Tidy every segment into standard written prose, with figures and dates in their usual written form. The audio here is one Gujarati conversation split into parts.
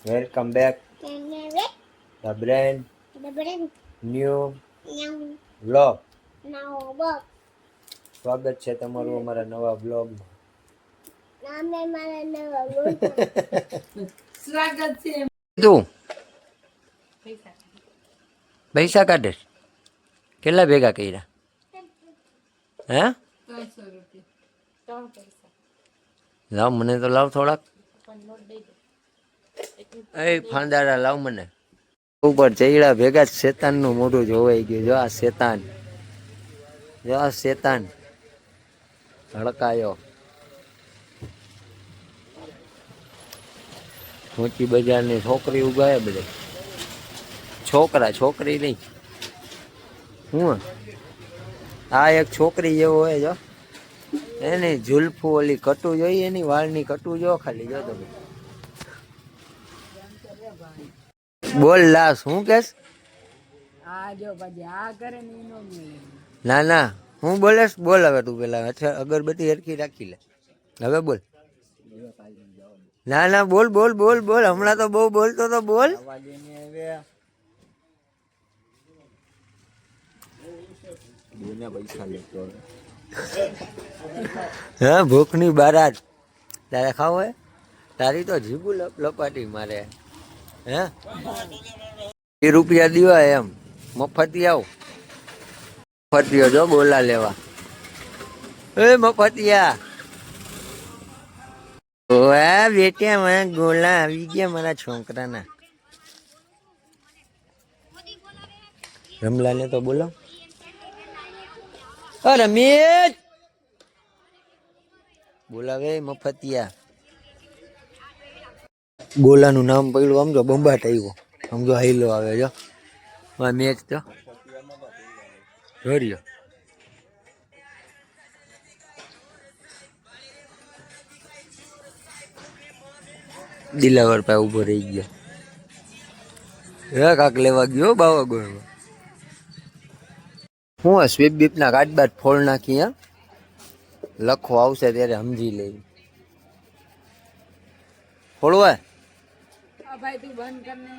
Welcome back the brand new vlog. સ્વાગત છે તમારું અમારા નવા બ્લોગમાં. સ્વાગત છે. તું પૈસા કાઢે કેટલા ભેગા કર્યા? હે 300 રૂપિયા 3 પૈસા લાવ મને તો લાવ થોડાક. એ ફાંદારા લાવ મને. ઉપર ચૈડા ભેગા શેતાન નું મોઢું જોવાઈ ગયું. જો આ શેતાન, જો આ શેતાન હડકાયો. મોટી બજારની છોકરી ઉગાય બધે. છોકરા છોકરી નહીં. હું આ એક છોકરી જેવો હોય જો એની ઝુલ્ફું ઓલી કટું જોઈએ એની વાળની કટું જો ખાલી જો તમે. બોલ લાસ હું કેસ? આ જો પછી આ કરે ને ઈનો મળે. ના ના હું બોલેસ બોલ હવે તું પેલા અગરબત્તી હરખી રાખી લે હવે બોલ. ના ના બોલ બોલ બોલ બોલ હમણાં તો બહુ બોલતો તો બોલ. હા ભૂખની બારાત તારે ખાવ હે? તારી તો જીભુ લપાટી મારે. હે 2 રૂપિયા દીવા એમ મફતી આવ મફતિયો જો ગોલા લેવા. એ મફતિયા વાહ બેટા મારા ગોલા આવી ગયા મારા છોકરાના. રમલાને તો બોલો. રમેશ બોલાવે મફતિયા. ગોલાનું નામ પડ્યું સમજો બંબાટ આવ્યો સમજો હાઈલો આવે જો મેચ તો જોડ્યો. દિલાવર પાસે ઉભો રહી ગયો. કાક લેવા ગયો બાવા ગોળમાં. હું સ્વીપ બીપ ના કાટ બાટ ફોડ નાખી. હા લખો આવશે ત્યારે સમજી લઈ ફોડવા. ભાઈ તું બંધ કરને.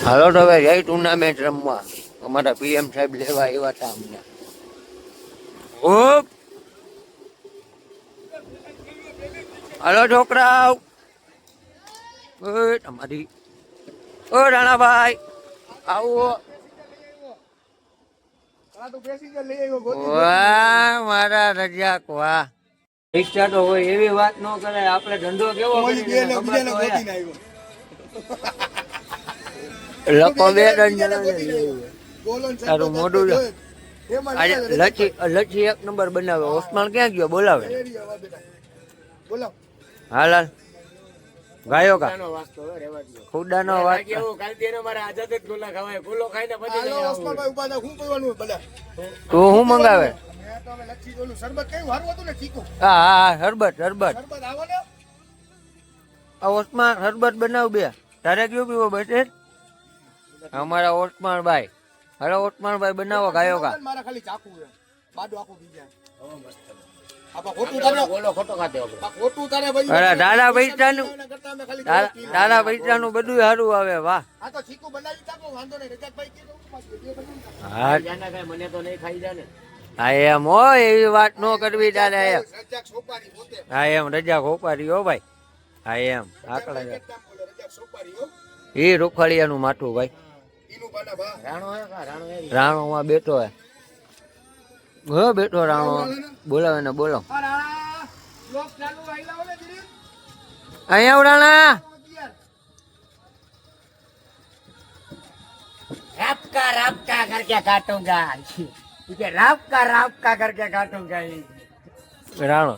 હાલો તો હવે જઈ ટુર્નામેન્ટ રમવા. અમારા પીએમ સાહેબ લેવા આવ્યા હતા અમને. હાલો છોકરા તમારી ઓ રાણાભાઈ આવો. વાહ મારા રજાક વાહ. રિક્ષા તો હોય એવી વાત ન કરે. આપણે ધંધો કેવો લખો 2 તારું મોઢું લચ્છી 1 નંબર બનાવે. ઓસમાન ક્યાં ગયો બોલાવે? હાલ હાલ ગાયો કા ખુદાનો વાત. તું શું મંગાવે? હા હા શરબત શરબત. ઓસમાન શરબત બનાવ 2. તારે કયું પીવો બેઠે? અમારા ઓસમાન ભાઈ. હાલો ઓસમાન ભાઈ બનાવો ગાયો કા. દાદા પૈસાનું બધું સારું આવે. વાહ હા એમ હોય એવી વાત ન કરવી તારે. એમ હા એમ રજા ખોપારી હો ભાઈ. હા એમ આકડા એ રોખાળિયાનું માથું ભાઈ. રાણો માં બેઠો હે. બેઠો રાણો બોલાવે ને બોલો. અહીંયા રાણા रापका रापका करके काटूंगा ठीक रापका रापका करके काटूंगा. રાણો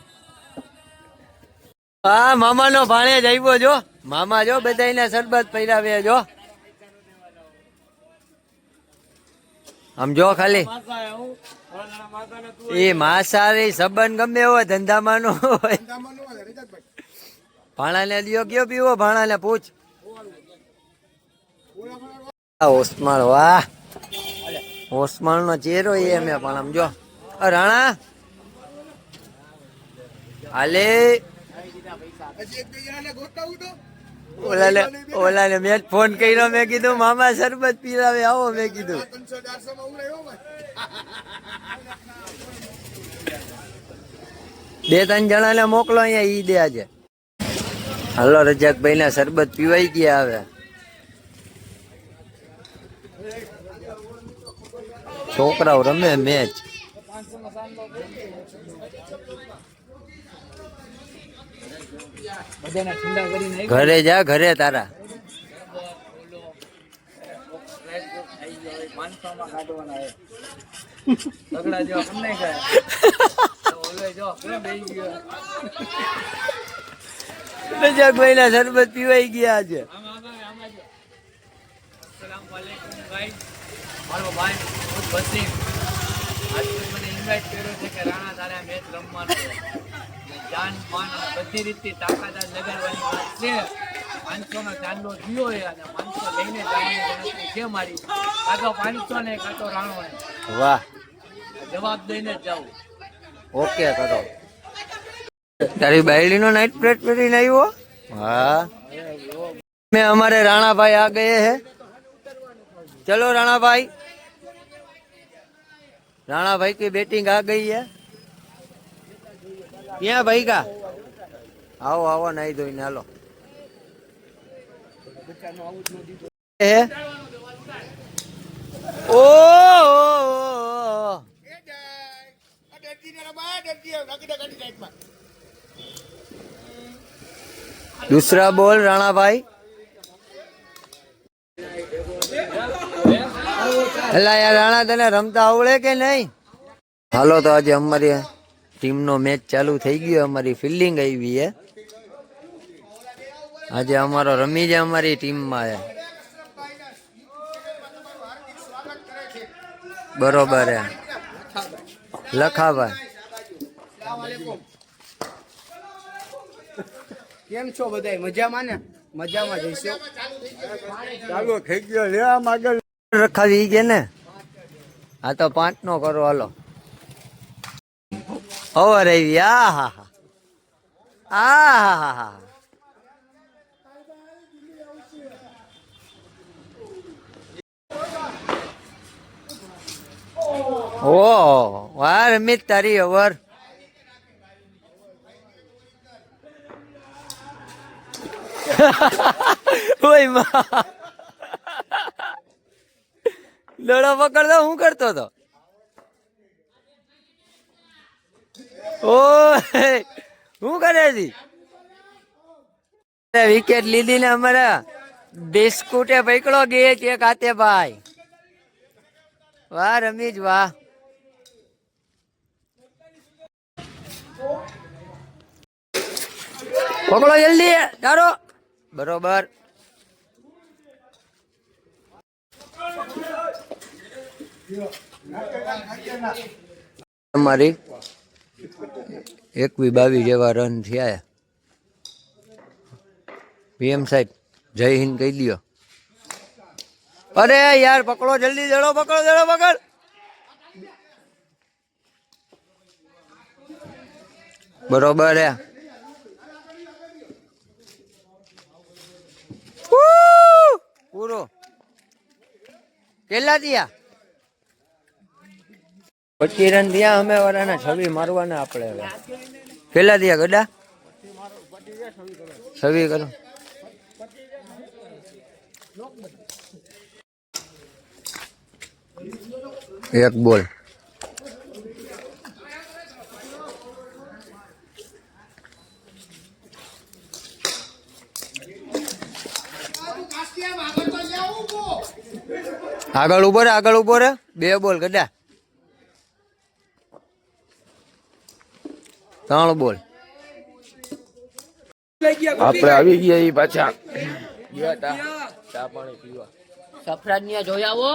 હા મામા નો ભાણે જ આવ્યો જો. મામા જો બધાને શરબત પૈરાવે જો. આમ જો ખાલી એ માસારી સંબંધ ગમે હોય ધંધામાં નો હોય. ભાણાને દિયો કયો પીવો? ભાણાને પૂછ. ઓસમાણ વાહ ઓસમાણ નો ચહેરો એ અમે પણ આમ જો. રાણા હાલે ઓલાને મેં ફોન કર્યો, મેં કીધું મામા શરબત પીરાવે આવો, મેં કીધું. બે ત્રણ જણાને મોકલો અહીંયા ઈ દે આજે. હાલો રજાકભાઈ ના શરબત પીવાઈ ગયા હવે. છોકરાઓ રમે મેચ. ઘરે જા, ઘરે તારા. રજાકભાઈ ના શરબત પીવાઈ ગયા આજે. મારો ભાઈ ખુદ વસીમ આજ મને ઇન્વાઇટ કર્યો છે કે રાણા તારે મેચ રમવાનો છે. જાન માન અને બધી રીતથી તાકાત આજ લગાડવાની વાત છે. 500 નો ચાંદલો થયો છે અને 500 લઈને જવાની ગણતરી છે મારી. કાં તો 500 ને કાં તો રાણો ને. વાહ, જવાબ દઈને જ જાઉં. ઓકે કરો. તારી બાયડી નો નાઇટ પ્લેટ પહેરીને આવ્યો. હા, મેં हमारे राणा भाई आ गए हैं. चलो राणा भाई, राणा भाई की बैटिंग आ गई है. क्या भाई का आओ आओ नहीं दो इन हालो है. ओ दूसरा बॉल राणा भाई. એલા યાર રાણા, તને રમતા આવડે કે નહીં? હાલો તો આજે અમારી ટીમનો મેચ ચાલુ થઈ ગયો. અમારી ફિલ્ડિંગ આવી છે આજે. અમારો રમી છે અમારી ટીમમાં છે. બરોબર હે લખાભાઈ. કેમ છો બધા? મજામાં ને? મજામાં જઈશો. ચાલુ થઈ ગયો લે આમ આગળ રખાવી ગયા ને. આ તો 5 નો કરો. હાલો ઓવર આવી. આ હા હા ઓ વાહ રમિત, તારી ઓવર. ઓય માં દડો પકડતો હું કરતો હતો. ઓ હું કરે છે? વિકેટ લીધી ને અમારા બિસ્કુટે પકડો ગયે છે કાતે ભાઈ. વાહ રમીજ વાહ. પકડો જલ્દી તારો. બરોબર. અમારી 21-22 જેવા રન થયા. પીએમ સાહેબ જય હિન્દ કહી દો. અરે યાર પકડો જલ્દી, દડો પકડો, દડો પકડ. બરોબર હે. પૂરો કેટલા થયા? 25 રન થયા. અમે વાળાના 26 મારવાના આપણે. હવે કેટલા થયા ગડા? 26 કરો. એક બોલ. આગળ ઉભો રે, આગળ ઉભો રે. 2 બોલ ગડા. 3 બોલ. આપણે આવી ગયા ઈ પાછા ગયા તા ચા પાણી પીવા. સફરાજ ને જોઈ આવો.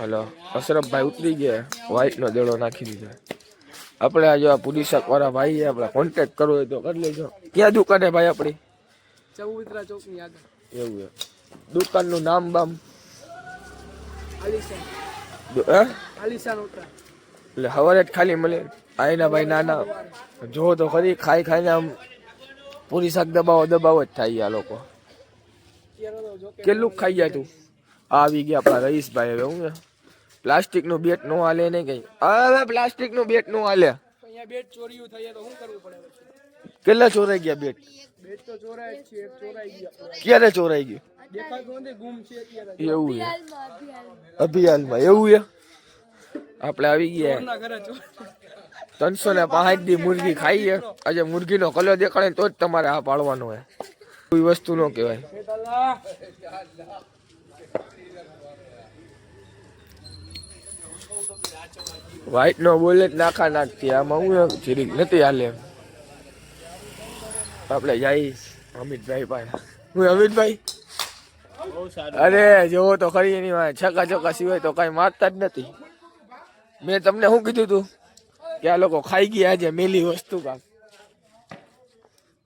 હલો અશરફભાઈ ઉતરી ગયા, વ્હાઈટ નો દેડો નાખી દીધો. આપણે આ જો આ પુલિસ વાળા ભાઈ છે, આપણે કોન્ટેક્ટ કરવો હોય તો કરી લેજો. ક્યાં દુકાને ભાઈ આપણી? ચૌધરા ચોક ની આગળ. એવું છે. દુકાનનું નામ બામ? આલિશાન. આલિશાન હોટલ. એટલે સવારે જ ખાલી મળે. આઈના ભાઈ નાના જો તો ખરી ખાઈ ખાઈને આમ પૂરી શાક દબાવો જ થાય આ લોકો. કેટલું ખાઈ જાય તું? આવી ગયા આપણા રહીશભાઈ. હવે હું પ્લાસ્ટિક નું બેટ નો હાલે ને કઈ. હવે પ્લાસ્ટિક નું બેટ નો હાલે. અહીંયા બેટ ચોરીયું થઈ તો શું કરવું પડે પછી? કેટલા ચોરાઈ ગયા બેટ? બેટ તો ચોરાય જ છે, એક ચોરાઈ ગયા. ક્યારે ચોરાઈ ગયું? દેખાતું નથી, ગુમ છે અત્યારે. એવું છે અભિયાનમાં એવું છે. આપણે આવી ગયા ના ઘરે ચોર. 365 દી મુરગી ખાઈએ. આજે મુરગીનો કલર દેખાડે ને તો જ તમારે આ પાડવાનો હોય. કોઈ વસ્તુ નો કહેવાય. બેટાલા વ્હાઈટ નો બોલે જ નાખા નાખતી. આમાં હું જીરીક નથી હાલે. આપણે જઈશ અમિતભાઈ પાસે. હું અમિતભાઈ, અરે જોવો તો ખરી એની વાત. છક્કા ચોક્કા સિવાય તો કઈ મારતા જ નથી. મેં તમને શું કીધું તું કે આ લોકો ખાઈ ગયા છે મેલી વસ્તુ કાક.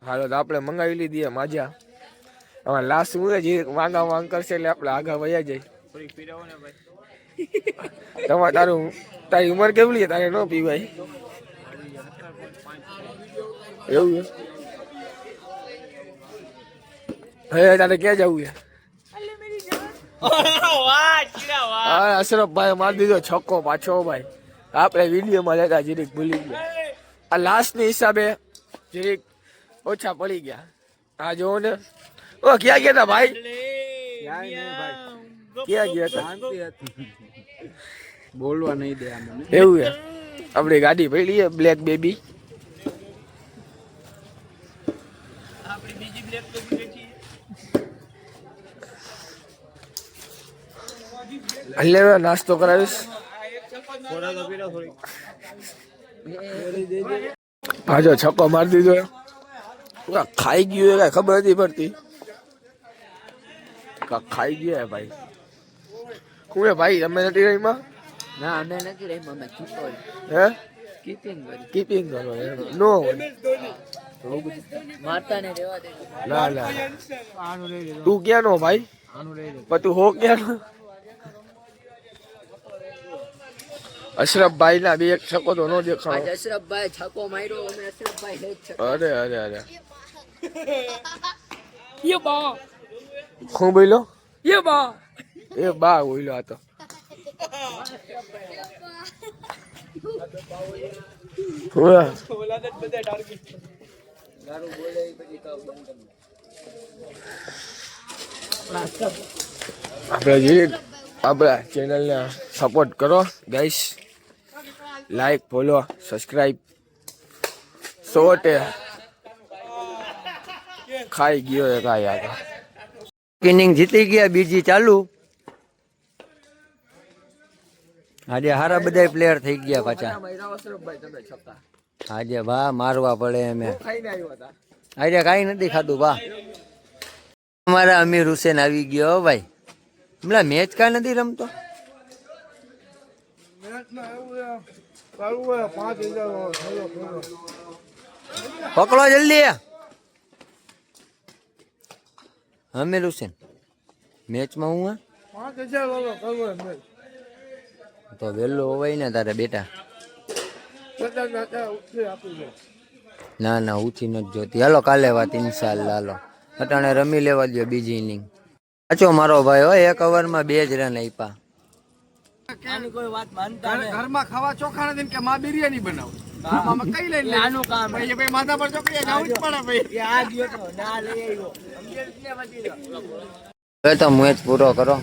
હાલો તો આપણે મંગાવી લીધી માજા. હવે લાસ્ટ હું જે માંગ કરશે એટલે આપણે આગળ વયા જાય. તારી ઉંમર કેવડી છે? તારે ન પીવાય એવું છે? હવે તારે ક્યાં જવું છે? હા અશરફભાઈ મારી દીધો છક્કો પાછો ભાઈ. આપણે વિડીયોમાં લેતા જીરીક ભૂલી ગયા. આ લાસ્ટ ની હિસાબે જીરીક ઓછા પડી ગયા. આ જોવો ને. ઓ ક્યાં ગયા તા ભાઈ? ક્યાં ગયા તા? બોલવા નહીં દે મને. એવું છે. આપણી ગાડી પડી છે બ્લેક બેબી. એટલે નાસ્તો કરાવીશ. હાજો છક્કો મારી દીધો. ખાઈ ગયું કઈ ખબર નથી પડતી. ખાઈ ગયો ભાઈ. હું ભાઈ તમે નથી રહીમાં? ના અમે નથી રહી, અમે કીપર હે કીપિંગ કીપિંગ કરો નો મારતા ને રહેવા દે. ના ના તું ક્યાં નો ભાઈ? પણ તું હો ક્યાં નો? અશરફભાઈ ના બે એક છકો તો નો દેખાણો. આજ અશરફભાઈ છકો માર્યો, અમે અશરફભાઈ હેડ છકો. અરે અરે અરે યે બા, શું બોલ્યો? યે બા. એ બા બોલ્યો. આ તો ઓલા બધા ટાર્ગેટ. આપણે જે આપણા ચેનલને સપોર્ટ કરો ગાઈસ. Like follow subscribe. 100 ખાઈ ગયો એ કાંઈ યાર. ઇનિંગ જીતી ગયા, બીજી ચાલુ. આજે હારા બધા પ્લેયર થઈ ગયા પાછા. આજે ભા મારવા પડે એમે. આજે કાંઈ નથી ખાધું ભા. અમારા અમીર હુસેન આવી ગયો હો ભાઈ. હમણાં મેચ કા નથી રમતો. પકડો જલ્દી. અમીર હુસેન મેચમાં હું તો વહેલો હોવાય ને તારે બેટા. ના ના ઉઠી નથી જોતી. હાલો કાલે વાત ઇન્શાલ્લાહ. હાલો અટાણે રમી લેવા દો બીજી ઇનિંગ. સાચો મારો ભાઈ હોય. 1 ઓવરમાં 2 જ રન આપ્યા. આની કોઈ વાત માનતા નહીં. ઘરમાં ખાવા ચોખા નથી કે માં બિરયાની બનાવ. આમાં કઈ લઈ લે? આનું કામ ભાઈ ભાઈ માથા પર ચોકડી જાવું જ પડે ભાઈ. આ ગયો તો ના લઈ આવ્યો. હવે તો મેચ પૂરો કરો.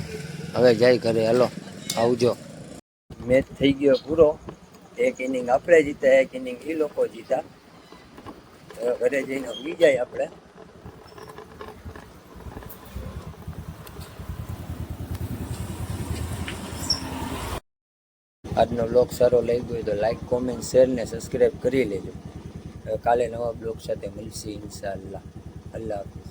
હવે જાય ઘરે. હાલો આવજો. મેચ થઈ ગયો પૂરો. 1 ઇનિંગ આપણે જીતા, 1 ઇનિંગ એ લોકો જીતા. હવે ઘરે જઈને ઉઈ જાય આપણે. આજનો બ્લોગ સારો લાગ્યો હોય તો લાઈક કોમેન્ટ શેર ને સબસ્ક્રાઈબ કરી લેજો. કાલે નવા બ્લોગ સાથે મળશે ઇન્શાલ્લાહ. અલ્લાહ હાફિઝ.